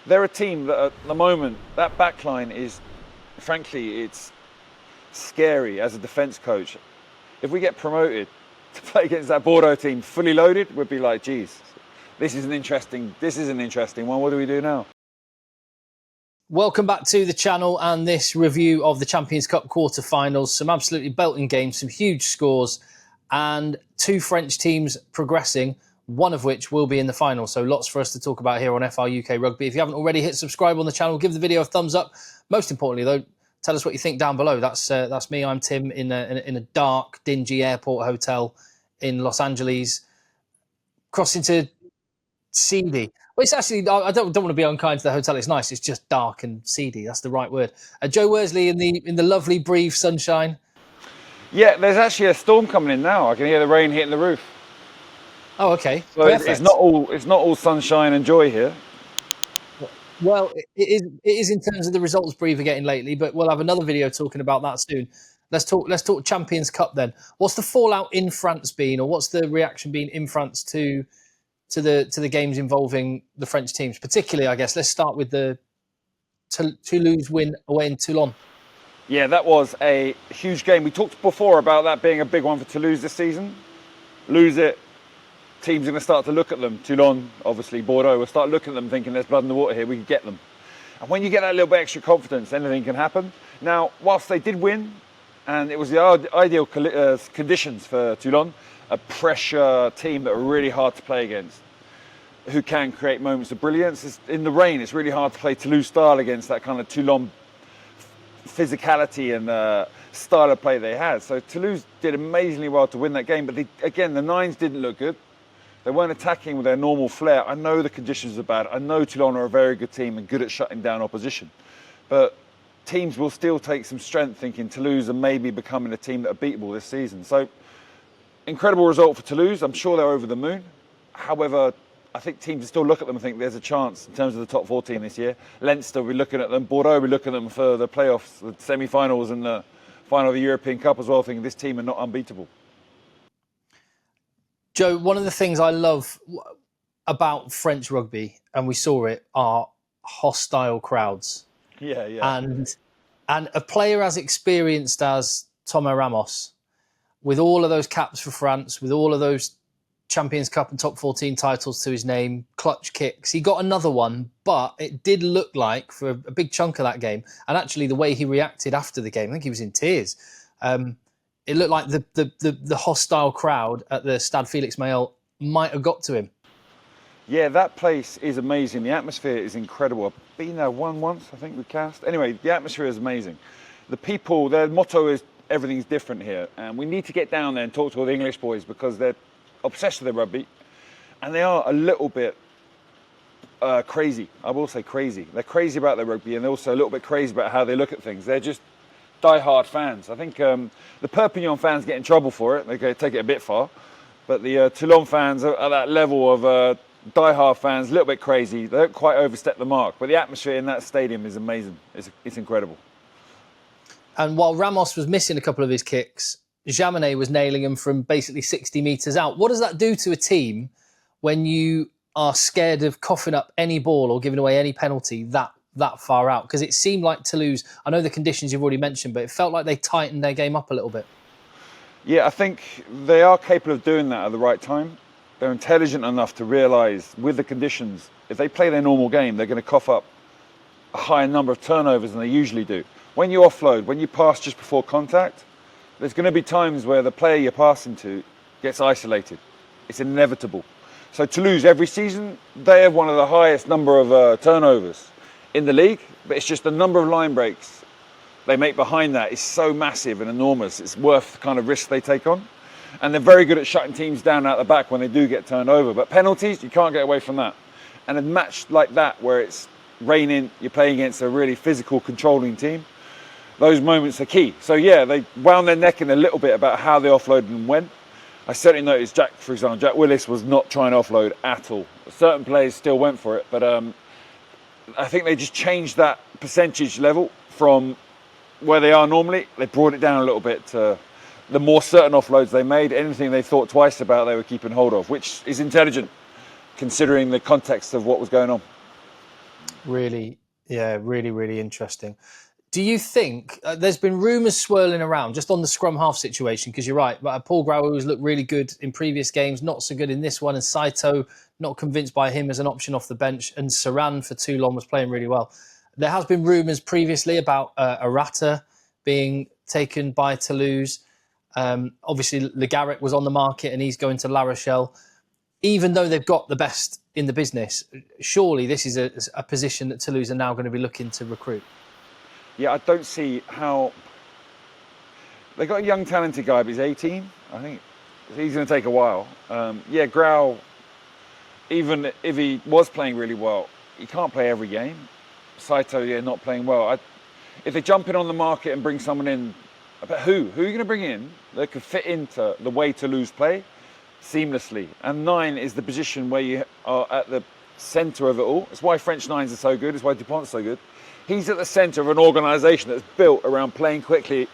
they're a team that at the moment, that backline is, frankly, it's scary as a defence coach. If we get promoted to play against that Bordeaux team fully loaded, we'd be like, geez, this is an interesting one. What do we do now? Welcome back to the channel and this review of the Champions Cup quarter-finals. Some absolutely belting games, some huge scores, and two French teams progressing, one of which will be in the final. So lots for us to talk about here on FR UK Rugby. If you haven't already, hit subscribe on the channel, give the video a thumbs up. Most importantly, though, tell us what you think down below. That's me. I'm Tim in a dark, dingy airport hotel in Los Angeles, crossing to seedy. Well, it's actually, I don't want to be unkind to the hotel. It's nice. It's just dark and seedy. That's the right word. Joe Worsley in the lovely brief sunshine. Yeah, there's actually a storm coming in now. I can hear the rain hitting the roof. Oh, okay. So it's not all sunshine and joy here. Well, it is in terms of the results Brief are getting lately, but we'll have another video talking about that soon. Let's talk Champions Cup then. What's the fallout in France been, or what's the reaction been in France to the games involving the French teams? Particularly, I guess, let's start with the Toulouse win away in Toulon. Yeah, that was a huge game. We talked before about that being a big one for Toulouse this season. Lose it, teams are going to start to look at them. Toulon, obviously, Bordeaux will start looking at them thinking there's blood in the water here, we can get them. And when you get that little bit extra confidence, anything can happen. Now, whilst they did win, and it was the ideal conditions for Toulon, a pressure team that are really hard to play against, who can create moments of brilliance. In the rain, it's really hard to play Toulouse style against that kind of Toulon physicality and style of play they had. So Toulouse did amazingly well to win that game, but again, the nines didn't look good. They weren't attacking with their normal flair. I know the conditions are bad. I know Toulon are a very good team and good at shutting down opposition. But teams will still take some strength thinking Toulouse are maybe becoming a team that are beatable this season. So, incredible result for Toulouse. I'm sure they're over the moon. However, I think teams will still look at them and think there's a chance in terms of the top 14 this year. Leinster will be looking at them. Bordeaux will be looking at them for the playoffs, the semi-finals and the final of the European Cup as well, thinking this team are not unbeatable. Joe, one of the things I love about French rugby, and we saw it, are hostile crowds. Yeah, yeah. And a player as experienced as Thomas Ramos, with all of those caps for France, with all of those Champions Cup and top 14 titles to his name, clutch kicks. He got another one, but it did look like for a big chunk of that game, and actually the way he reacted after the game, I think he was in tears. It looked like the hostile crowd at the Stade Félix Mayel might have got to him. Yeah, that place is amazing. The atmosphere is incredible. I've been there once, I think, with Cast. Anyway, the atmosphere is amazing. The people, their motto is everything's different here. And we need to get down there and talk to all the English boys because they're obsessed with their rugby. And they are a little bit crazy. I will say crazy. They're crazy about their rugby and they're also a little bit crazy about how they look at things. They're just die-hard fans. I think the Perpignan fans get in trouble for it. They take it a bit far. But the Toulon fans are at that level of die-hard fans, a little bit crazy. They don't quite overstep the mark. But the atmosphere in that stadium is amazing. It's incredible. And while Ramos was missing a couple of his kicks, Jaminet was nailing them from basically 60 metres out. What does that do to a team when you are scared of coughing up any ball or giving away any penalty that far out? Because it seemed like Toulouse, I know the conditions you've already mentioned, but it felt like they tightened their game up a little bit. Yeah, I think they are capable of doing that at the right time. They're intelligent enough to realise with the conditions, if they play their normal game, they're going to cough up a higher number of turnovers than they usually do. When you offload, when you pass just before contact, there's going to be times where the player you're passing to gets isolated. It's inevitable. So Toulouse, every season, they have one of the highest number of turnovers in the league, but it's just the number of line breaks they make behind that is so massive and enormous. It's worth the kind of risk they take on. And they're very good at shutting teams down out the back when they do get turned over. But penalties, you can't get away from that. And a match like that where it's raining, you're playing against a really physical, controlling team, those moments are key. So yeah, they wound their neck in a little bit about how they offloaded and when. I certainly noticed for example, Jack Willis was not trying to offload at all. Certain players still went for it, but I think they just changed that percentage level from where they are normally. They brought it down a little bit to the more certain offloads they made. Anything they thought twice about, they were keeping hold of, which is intelligent considering the context of what was going on. Really, yeah, really, really interesting. Do you think there's been rumours swirling around just on the scrum half situation? Because you're right, Paul Grau has looked really good in previous games, not so good in this one. And Saito, not convinced by him as an option off the bench. And Saran for Toulon was playing really well. There has been rumours previously about Arata being taken by Toulouse. Obviously, Le Garrec was on the market and he's going to La Rochelle. Even though they've got the best in the business, surely this is a position that Toulouse are now going to be looking to recruit. Yeah, I don't see how. They got a young, talented guy, but he's 18. I think he's going to take a while. Yeah, Grau, even if he was playing really well, he can't play every game. Saito, yeah, not playing well. If they jump in on the market and bring someone in, but who? Who are you going to bring in that could fit into the way Toulouse play seamlessly? And 9 is the position where you are at the centre of it all. It's why French 9s are so good. It's why Dupont's so good. He's at the centre of an organisation that's built around playing quickly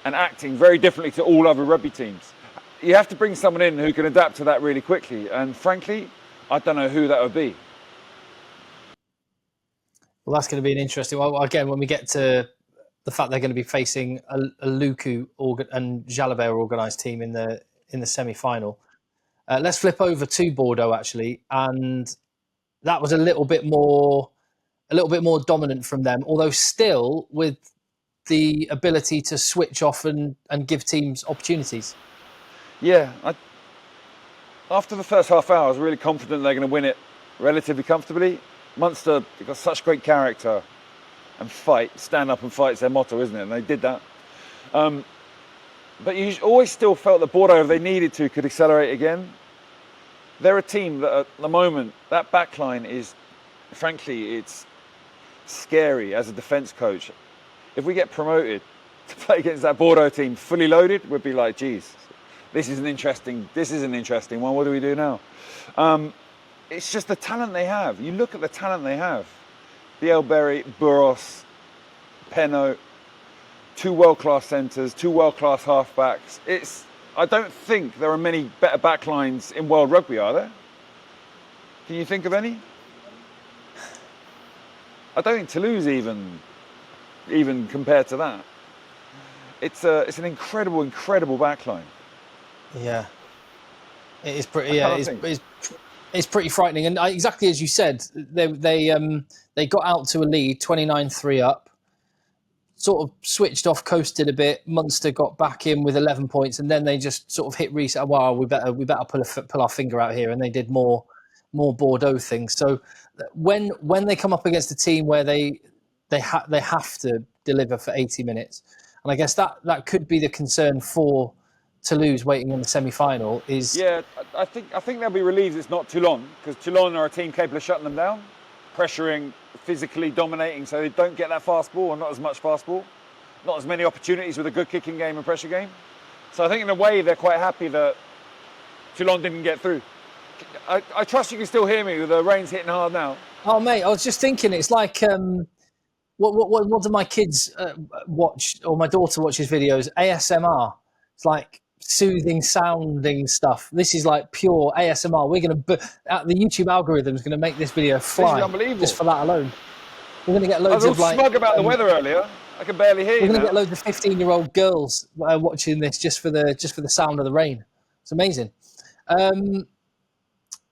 and acting very differently to all other rugby teams. You have to bring someone in who can adapt to that really quickly. And frankly, I don't know who that would be. Well, that's going to be an interesting one. Again, when we get to the fact they're going to be facing a Luku and Jalabert organised team in the semi-final. Let's flip over to Bordeaux, actually. And that was a little bit more dominant from them, although still with the ability to switch off and give teams opportunities. Yeah, after the first half hour, I was really confident they're going to win it relatively comfortably. Munster, they've got such great character and fight. Stand up and fight is their motto, isn't it? And they did that. But you always still felt that Bordeaux, if they needed to, could accelerate again. They're a team that at the moment, that backline is, frankly, it's scary as a defence coach. If we get promoted to play against that Bordeaux team fully loaded, we'd be like, geez, this is an interesting one. What do we do now? It's just the talent they have. You look at the talent they have. Bielberry, Burros, Penaud, 2 world-class centres, 2 world-class halfbacks. I don't think there are many better backlines in world rugby, are there? Can you think of any? I don't think Toulouse even compared to that. It's an incredible backline. Yeah, it is pretty. Yeah, it's pretty frightening. And exactly as you said, they got out to a lead, 29-3 up. Sort of switched off, coasted a bit. Munster got back in with 11 points, and then they just sort of hit reset. Wow, we better pull our finger out here, and they did more Bordeaux things. So when they come up against a team where they have to deliver for 80 minutes, and I guess that could be the concern for Toulouse waiting in the semi-final. Yeah, I think they'll be relieved it's not Toulon, because Toulon are a team capable of shutting them down, pressuring, physically dominating, so they don't get that fast ball, or not as much fast ball, not as many opportunities with a good kicking game and pressure game. So I think in a way they're quite happy that Toulon didn't get through. I trust you can still hear me with the rain's hitting hard now. Oh mate, I was just thinking, it's like what do my kids watch, or my daughter watches videos, ASMR. It's like soothing sounding stuff. This is like pure ASMR. We're going to the YouTube algorithm is going to make this video fly. This is unbelievable. Just for that alone. We're going to get loads of smug about the weather earlier. I can barely hear you. We're going to get loads of 15-year-old girls watching this just for the sound of the rain. It's amazing.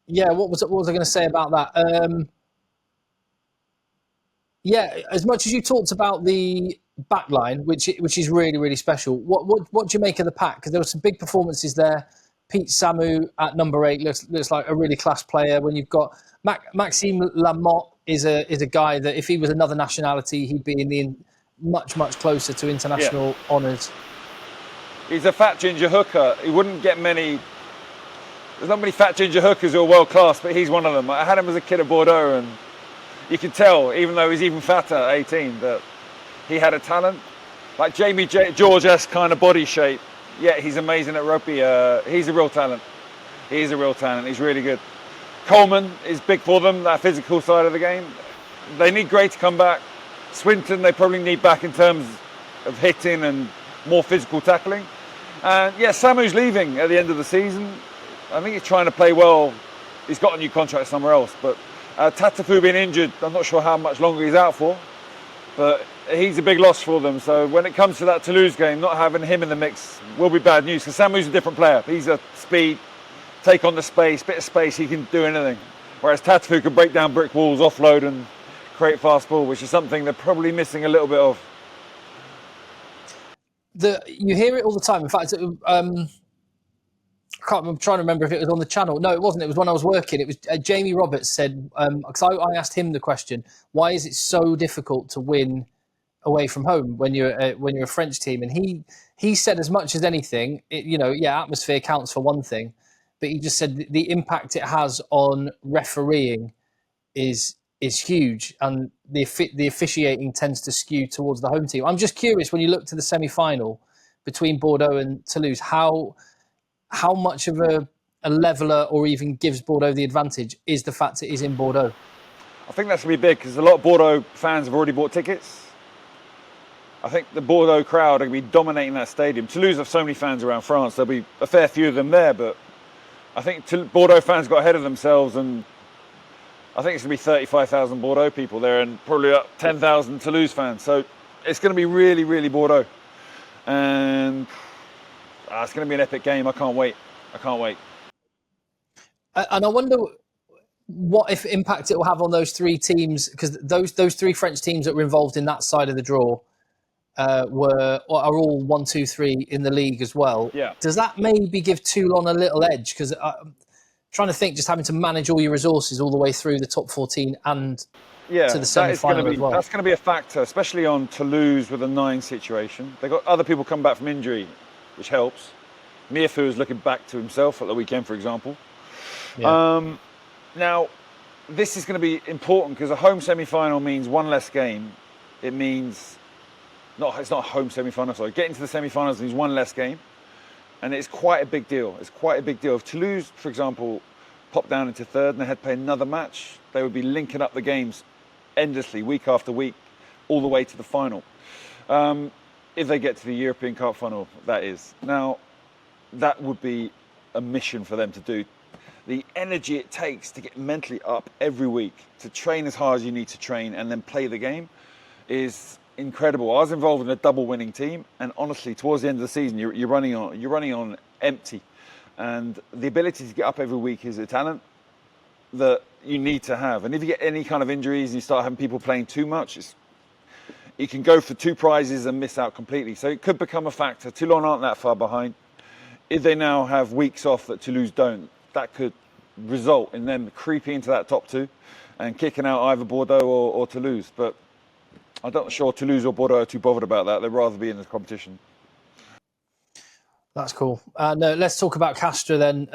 Yeah, what was I going to say about that? Yeah, as much as you talked about the backline, which is really, really special, what do you make of the pack? Because there were some big performances there. Pete Samu at number 8 looks like a really class player. When you've got Maxime Lamotte is a guy that if he was another nationality, he'd be in the much closer to international honours. He's a fat ginger hooker. He wouldn't get many. There's not many fat ginger hookers who are world class, but he's one of them. I had him as a kid at Bordeaux, and you could tell, even though he's even fatter at 18, that he had a talent. Like Jamie George-esque kind of body shape. Yeah, he's amazing at rugby. He's a real talent. He's really good. Coleman is big for them, that physical side of the game. They need Gray to come back. Swinton, they probably need back in terms of hitting and more physical tackling. And yeah, Samu's leaving at the end of the season. I think he's trying to play well. He's got a new contract somewhere else, but Tatafu being injured, I'm not sure how much longer he's out for, but he's a big loss for them. So when it comes to that Toulouse game, not having him in the mix will be bad news, because Samu's a different player. He's a speed, take on the space, bit of space, he can do anything. Whereas Tatafu can break down brick walls, offload and create fast ball, which is something they're probably missing a little bit of. You hear it all the time. In fact, I'm trying to remember if it was on the channel. No, it wasn't. It was when I was working. It was Jamie Roberts said, because I asked him the question, why is it so difficult to win away from home when you're a French team? And he said, as much as anything, atmosphere counts for one thing, but he just said the impact it has on refereeing is huge, and the officiating tends to skew towards the home team. I'm just curious, when you look to the semi-final between Bordeaux and Toulouse, how much of a leveler, or even gives Bordeaux the advantage, is the fact it is in Bordeaux? I think that's going to be big, because a lot of Bordeaux fans have already bought tickets. I think the Bordeaux crowd are going to be dominating that stadium. Toulouse have so many fans around France, there'll be a fair few of them there, but I think Bordeaux fans got ahead of themselves, and I think it's going to be 35,000 Bordeaux people there and probably 10,000 Toulouse fans. So it's going to be really, really Bordeaux. And it's going to be an epic game. I can't wait. And I wonder what if impact it will have on those three teams, because those three French teams that were involved in that side of the draw are all 1, 2, 3 in the league as well. Yeah. Does that maybe give Toulon a little edge? Because I'm trying to think, just having to manage all your resources all the way through the top 14 and to the semi-final as well. That's going to be a factor, especially on Toulouse with a 9 situation. They've got other people come back from injury, which helps. Miafu is looking back to himself at the weekend, for example. Yeah. Now, this is going to be important, because a home semi-final means one less game. It means, it's not a home semi-final, sorry. Getting to the semi-finals means one less game. And it's quite a big deal. If Toulouse, for example, popped down into third and they had to play another match, they would be linking up the games endlessly, week after week, all the way to the final. If they get to the European Cup final, that is. Now, that would be a mission for them to do. The energy it takes to get mentally up every week, to train as hard as you need to train and then play the game, is incredible. I was involved in a double winning team, and honestly, towards the end of the season, you're running on empty, and the ability to get up every week is a talent that you need to have. And if you get any kind of injuries and you start having people playing too much, you can go for 2 prizes and miss out completely. So it could become a factor. Toulon aren't that far behind. If they now have weeks off that Toulouse don't, that could result in them creeping into that top 2 and kicking out either Bordeaux or Toulouse. But I'm not sure Toulouse or Bordeaux are too bothered about that. They'd rather be in the competition. That's cool. Let's talk about Castres then,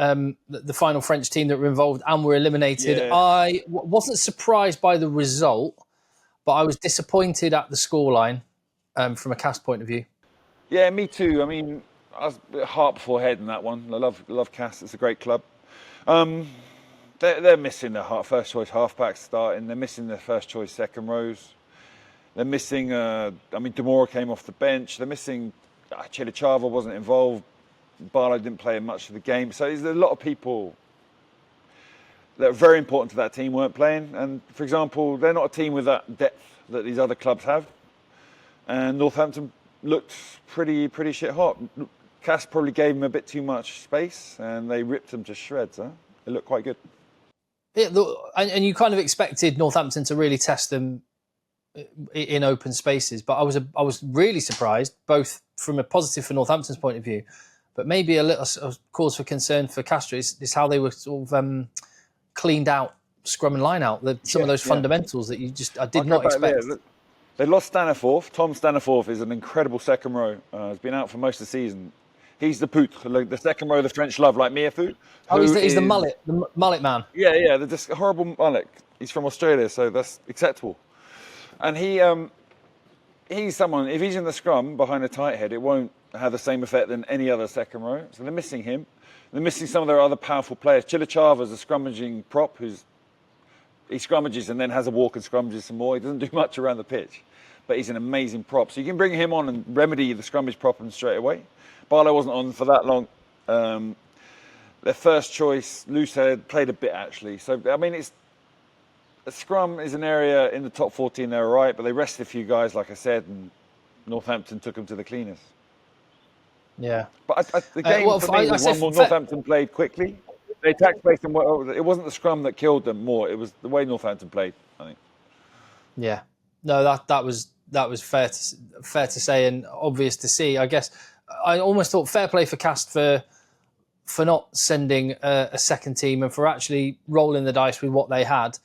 the final French team that were involved and were eliminated. Yeah. I wasn't surprised by the result, but I was disappointed at the scoreline from a Castres point of view. Yeah, me too. I mean, I was a bit heart before head in that one. I love Castres. It's a great club. They're missing their first choice halfbacks starting. They're missing their first choice second rows. They're missing, Demora came off the bench. They're missing, Chilichava wasn't involved. Barlow didn't play much of the game. So there's a lot of people that are very important to that team weren't playing. And for example, they're not a team with that depth that these other clubs have. And Northampton looked pretty shit hot. Cass probably gave them a bit too much space, and they ripped them to shreds. It looked quite good. Yeah, and you kind of expected Northampton to really test them in open spaces, but I was really surprised, both from a positive for Northampton's point of view, but maybe a little cause for concern for Castres is how they were sort of cleaned out, scrum and line out. Some of those fundamentals that I did not expect. They lost Staniforth. Tom Staniforth is an incredible second row. He's been out for most of the season. He's the poutre, the second row the French love, like Miafu. Oh, he's the mullet man. Yeah, the horrible mullet. He's from Australia, so that's acceptable. And he's someone, if he's in the scrum behind a tight head, it won't have the same effect than any other second row. So they're missing him. They're missing some of their other powerful players. Chilichava's a scrummaging prop he scrummages and then has a walk and scrummages some more. He doesn't do much around the pitch, but he's an amazing prop. So you can bring him on and remedy the scrummage problem straight away. Barlow wasn't on for that long. Their first choice, Loose had played a bit actually. So, I mean, the scrum is an area in the top 14 they're all right, but they rested a few guys, like I said, and Northampton took them to the cleaners. Yeah. But the game for me was one more Northampton played quickly. They attacked space, and it wasn't the scrum that killed them more. It was the way Northampton played, I think. Yeah. No, that was fair to say and obvious to see. I guess I almost thought fair play for Cast for not sending a second team and for actually rolling the dice with what they had,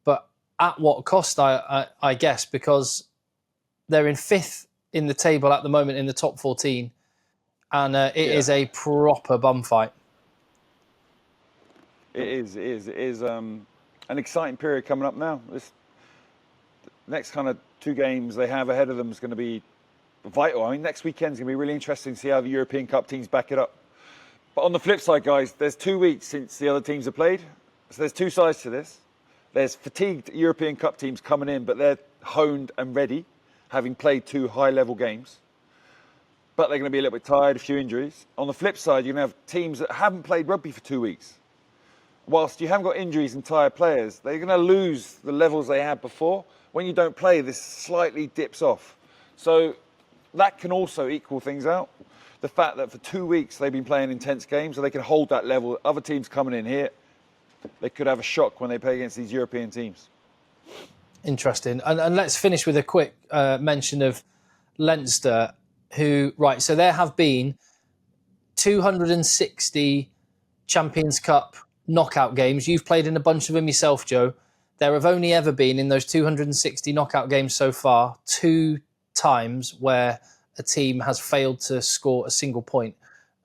but at what cost? I guess because they're in 5th in the table at the moment in the top 14, and it is a proper bum fight. It is an exciting period coming up now. This next kind of 2 games they have ahead of them is going to be vital. I mean, next weekend's going to be really interesting to see how the European Cup teams back it up. But on the flip side, guys, there's 2 weeks since the other teams have played. So there's 2 sides to this. There's fatigued European Cup teams coming in, but they're honed and ready, having played 2 high-level games. But they're going to be a little bit tired, a few injuries. On the flip side, you're going to have teams that haven't played rugby for 2 weeks. Whilst you haven't got injuries and tired players, they're going to lose the levels they had before. When you don't play, this slightly dips off. So that can also equal things out. The fact that for 2 weeks they've been playing intense games, so they can hold that level. Other teams coming in here, they could have a shock when they play against these European teams. Interesting. And let's finish with a quick mention of Leinster, who, right, so there have been 260 Champions Cup knockout games. You've played in a bunch of them yourself, Joe. There have only ever been, in those 260 knockout games so far, 2 times where a team has failed to score a single point.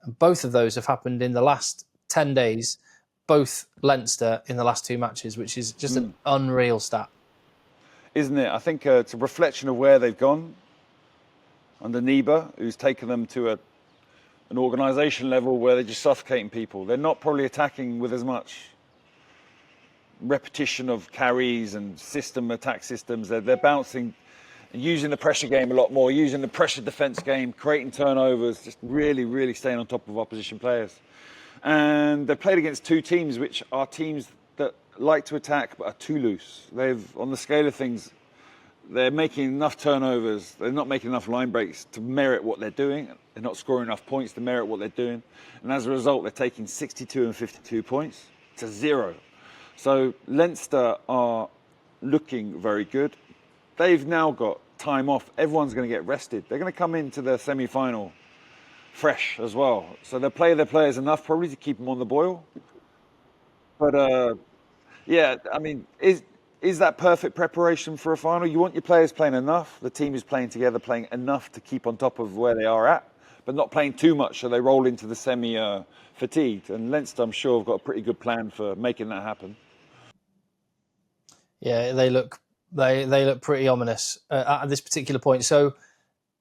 And both of those have happened in the last 10 days, both Leinster in the last 2 matches, which is just an unreal stat. Isn't it? I think it's a reflection of where they've gone under Niba, who's taken them to an organisation level where they're just suffocating people. They're not probably attacking with as much repetition of carries and attack systems. They're bouncing and using the pressure game a lot more, using the pressure defence game, creating turnovers, just really, really staying on top of opposition players. And they've played against 2 teams which are teams that like to attack but are too loose. On the scale of things, they're making enough turnovers, they're not making enough line breaks to merit what they're doing. They're not scoring enough points to merit what they're doing. And as a result, they're taking 62 and 52 points to 0. So Leinster are looking very good. They've now got time off. Everyone's going to get rested. They're going to come into the semi-final fresh as well. So they'll play their players enough probably to keep them on the boil. But yeah, I mean, is that perfect preparation for a final? You want your players playing enough. The team is playing together, playing enough to keep on top of where they are at, but not playing too much so they roll into the semi-fatigued. And Leinster, I'm sure, have got a pretty good plan for making that happen. Yeah, they look pretty ominous at this particular point. So,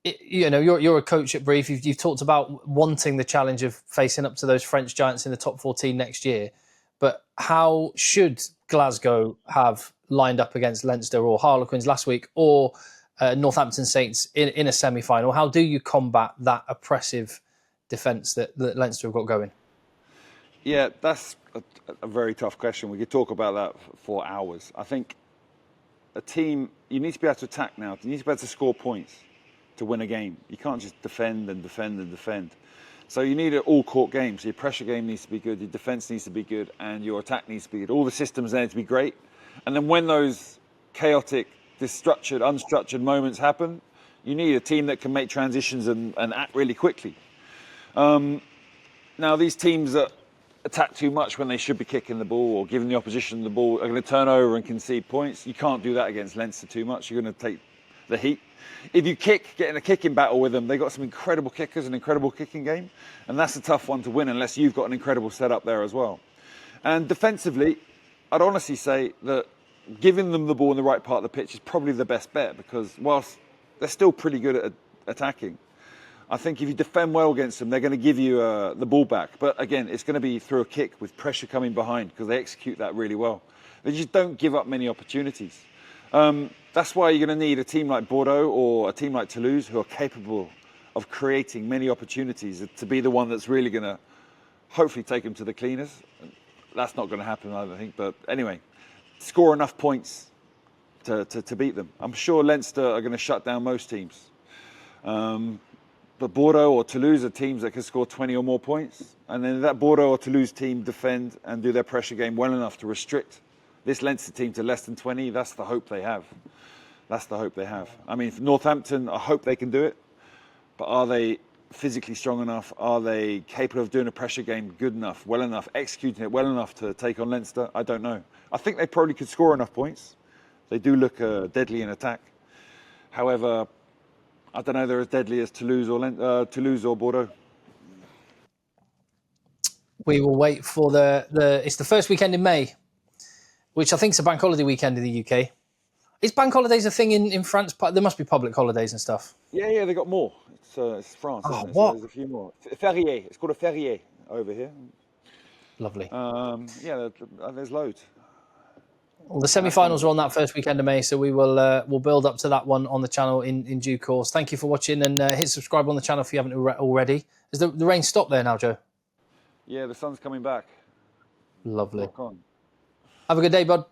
you're a coach at Brief. You've talked about wanting the challenge of facing up to those French giants in the top 14 next year. But how should Glasgow have lined up against Leinster or Harlequins last week or Northampton Saints in a semi-final? How do you combat that oppressive defence that Leinster have got going? Yeah, that's a very tough question. We could talk about that for hours. I think a team, you need to be able to attack now. You need to be able to score points to win a game. You can't just defend and defend and defend. So you need an all-court game. So your pressure game needs to be good, your defence needs to be good, and your attack needs to be good. All the systems there need to be great. And then when those chaotic, unstructured moments happen, you need a team that can make transitions and act really quickly. Now, these teams that attack too much when they should be kicking the ball or giving the opposition the ball are going to turn over and concede points. You can't do that against Leinster too much. You're going to take the heat. If you get in a kicking battle with them, they've got some incredible kickers, an incredible kicking game, and that's a tough one to win unless you've got an incredible setup there as well. And defensively, I'd honestly say that giving them the ball in the right part of the pitch is probably the best bet, because whilst they're still pretty good at attacking, I think if you defend well against them, they're going to give you the ball back. But again, it's going to be through a kick with pressure coming behind, because they execute that really well. They just don't give up many opportunities. That's why you're going to need a team like Bordeaux or a team like Toulouse, who are capable of creating many opportunities, to be the one that's really going to hopefully take them to the cleaners. That's not going to happen, I don't think. But anyway, score enough points to beat them. I'm sure Leinster are going to shut down most teams. But Bordeaux or Toulouse are teams that can score 20 or more points. And then that Bordeaux or Toulouse team defend and do their pressure game well enough to restrict this Leinster team to less than 20. That's the hope they have. That's the hope they have. I mean, for Northampton, I hope they can do it. But are they physically strong enough? Are they capable of doing a pressure game good enough, well enough, executing it well enough to take on Leinster? I don't know. I think they probably could score enough points. They do look deadly in attack. However, I don't know they're as deadly as Toulouse or Bordeaux. We will wait for it's the first weekend in May, which I think is a bank holiday weekend in the UK. Is bank holidays a thing in France? There must be public holidays and stuff. Yeah, they got more. It's France, isn't it? What? So there's a few more. Férié. It's called a férié over here. Lovely. There's loads. Well, the semi-finals are on that first weekend of May, so we will we'll build up to that one on the channel in due course. Thank you for watching, and hit subscribe on the channel if you haven't already. Has the rain stopped there now, Joe? Yeah, the sun's coming back. Lovely. Rock on. Have a good day, bud.